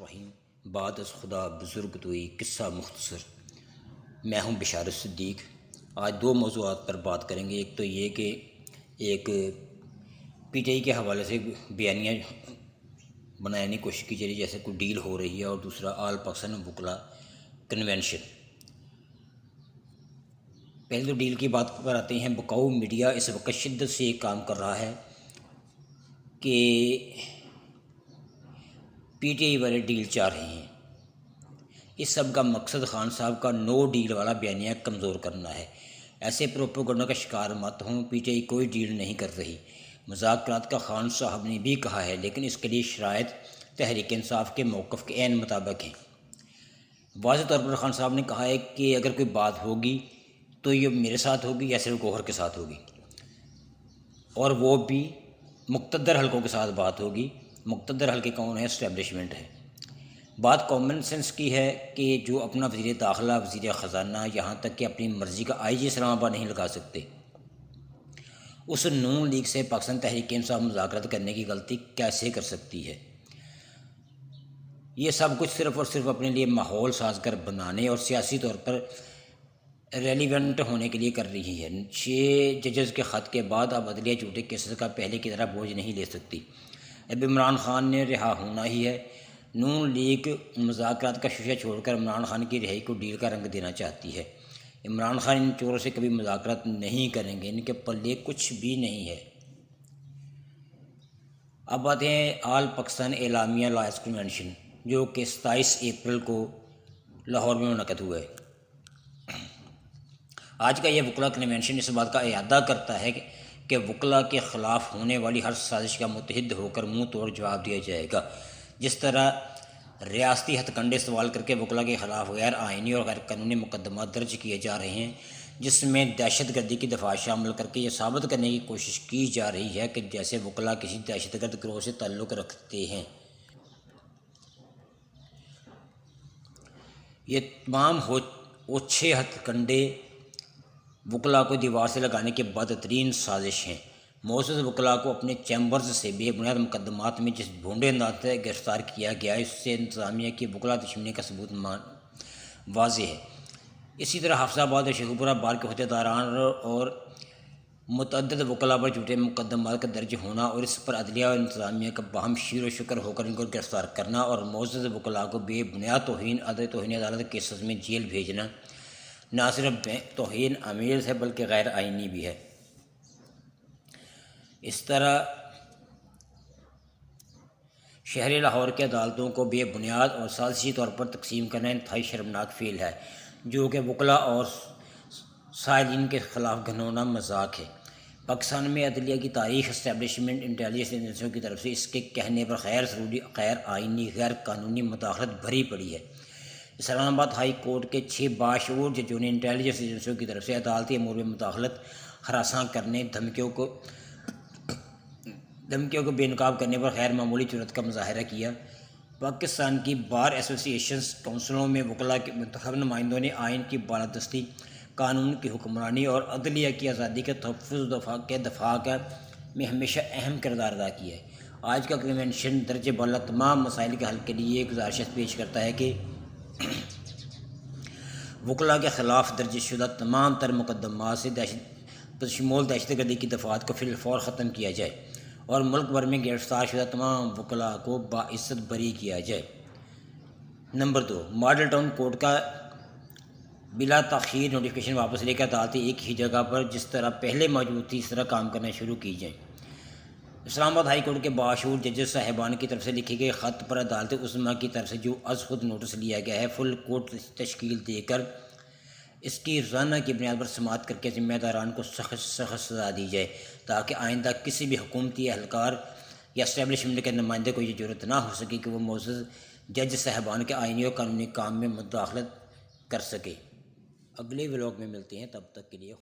الرحیم بعد از خدا بزرگ توئی قصہ مختصر۔ میں ہوں بشارت صدیق۔ آج دو موضوعات پر بات کریں گے۔ ایک تو یہ کہ ایک پی ٹی آئی کے حوالے سے بیانیہ بنانے کی کوشش کی جا رہی جیسے کوئی ڈیل ہو رہی ہے، اور دوسرا آل پاکستان وکلا کنونشن۔ پہلے تو ڈیل کی بات پر آتے ہیں۔ بکاؤ میڈیا اس وقت شدت سے یہ کام کر رہا ہے کہ پی ٹی آئی والے ڈیل چاہ رہے ہیں۔ اس سب کا مقصد خان صاحب کا نو ڈیل والا بیانیہ کمزور کرنا ہے۔ ایسے پروپیگنڈا کا شکار مت ہوں۔ پی ٹی آئی کوئی ڈیل نہیں کر رہی۔ مذاکرات کا خان صاحب نے بھی کہا ہے، لیکن اس کے لیے شرائط تحریک انصاف کے موقف کے عین مطابق ہیں۔ واضح طور پر خان صاحب نے کہا ہے کہ اگر کوئی بات ہوگی تو یہ میرے ساتھ ہوگی یا صرف گوہر کے ساتھ ہوگی، اور وہ بھی مقتدر حلقوں کے ساتھ بات ہوگی۔ مقتدر حلقے کون ہے؟ اسٹیبلشمنٹ ہے۔ بات کامن سینس کی ہے کہ جو اپنا وزیر داخلہ، وزیر خزانہ، یہاں تک کہ اپنی مرضی کا آئی جی اسلام آباد نہیں لگا سکتے، اس نون لیگ سے پاکستان تحریک انصاف مذاکرات کرنے کی غلطی کیسے کر سکتی ہے؟ یہ سب کچھ صرف اور صرف اپنے لیے ماحول سازگار بنانے اور سیاسی طور پر ریلیونٹ ہونے کے لیے کر رہی ہے۔ 6 ججز کے خط کے بعد اب عدلیہ جھوٹے کیسز کا پہلے کی طرح بوجھ نہیں لے سکتی۔ اب عمران خان نے رہا ہونا ہی ہے۔ نون لیگ مذاکرات کا شیشہ چھوڑ کر عمران خان کی رہائی کو ڈیل کا رنگ دینا چاہتی ہے۔ عمران خان ان چوروں سے کبھی مذاکرات نہیں کریں گے، ان کے پلے کچھ بھی نہیں ہے۔ اب آتے ہیں آل پاکستان اعلامیہ لائز کنونشن، جو کہ 27 اپریل کو لاہور میں منعقد ہوا ہے۔ آج کا یہ وکلا کنونشن اس بات کا اعادہ کرتا ہے کہ وکلا کے خلاف ہونے والی ہر سازش کا متحد ہو کر منہ توڑ جواب دیا جائے گا۔ جس طرح ریاستی ہتھ کنڈے استعمال کر کے وکلا کے خلاف غیر آئینی اور غیر قانونی مقدمات درج کیے جا رہے ہیں، جس میں دہشت گردی کی دفعہ شامل کر کے یہ ثابت کرنے کی کوشش کی جا رہی ہے کہ جیسے وکلا کسی دہشت گرد گروہ سے تعلق رکھتے ہیں۔ یہ تمام اوچھے ہتھ کنڈے وکلا کو دیوار سے لگانے کے بدترین سازش ہیں۔ معزز وکلا کو اپنے چیمبرز سے بے بنیاد مقدمات میں جس بھونڈے انداز سے گرفتار کیا گیا، اس سے انتظامیہ کی وکلا دشمنی کا ثبوت واضح ہے۔ اسی طرح حافظ آباد اور شیخوپورہ بار کے عہدیداران اور متعدد وکلا پر جھوٹے مقدمات کا درج ہونا، اور اس پر عدلیہ اور انتظامیہ کا باہم شیر و شکر ہو کر ان کو گرفتار کرنا اور معزز وکلا کو بے بنیاد توہین عدالت کیسز میں جیل بھیجنا نہ صرف توہین آمیز ہے بلکہ غیر آئینی بھی ہے۔ اس طرح شہر لاہور کی عدالتوں کو بے بنیاد اور سازشی طور پر تقسیم کرنا انتہائی شرمناک فعل ہے، جو کہ وکلا اور سائلین کے خلاف گھناؤنا مذاق ہے۔ پاکستان میں عدلیہ کی تاریخ اسٹیبلشمنٹ انٹیلیجنس ایجنسیوں کی طرف سے اس کے کہنے پر غیر ضروری، غیر آئینی، غیر قانونی مداخلت بھری پڑی ہے۔ اسلام آباد ہائی کورٹ کے 6 باشعور ججوں نے انٹیلیجنس ایجنسیوں کی طرف سے عدالتی امور میں مداخلت، ہراساں کرنے، دھمکیوں کو بے نقاب کرنے پر غیر معمولی جرأت کا مظاہرہ کیا۔ پاکستان کی بار ایسوسی ایشنز کونسلوں میں وکلا کے منتخب نمائندوں نے آئین کی بالادستی، قانون کی حکمرانی اور عدلیہ کی آزادی کے تحفظ کے دفاع میں ہمیشہ اہم کردار ادا کیا ہے۔ آج کا کنونشن درجہ بالا تمام مسائل کے حل کے لیے ایک گزارش پیش کرتا ہے کہ وکلا کے خلاف درج شدہ تمام تر مقدمات سے بشمول دہشت گردی کی دفعات کو فی الفور ختم کیا جائے اور ملک بھر میں گرفتار شدہ تمام وکلا کو باعزت بری کیا جائے۔ نمبر 2، ماڈل ٹاؤن کورٹ کا بلا تاخیر نوٹیفکیشن واپس لے کر عدالتیں ایک ہی جگہ پر جس طرح پہلے موجود تھی اس طرح کام کرنا شروع کی جائیں۔ اسلام آباد ہائی کورٹ کے باشعور ججز صاحبان کی طرف سے لکھے گئے خط پر عدالت عظمیٰ کی طرف سے جو از خود نوٹس لیا گیا ہے، فل کورٹ تشکیل دے کر اس کی روزانہ کی بنیاد پر سماعت کر کے ذمہ داران کو سخت سخت سزا دی جائے، تاکہ آئندہ کسی بھی حکومتی اہلکار یا اسٹیبلشمنٹ کے نمائندے کو یہ جرأت نہ ہو سکے کہ وہ معزز جج صاحبان کے آئینی اور قانونی کام میں مداخلت کر سکے۔ اگلے ولاگ میں ملتے ہیں، تب تک کے لیے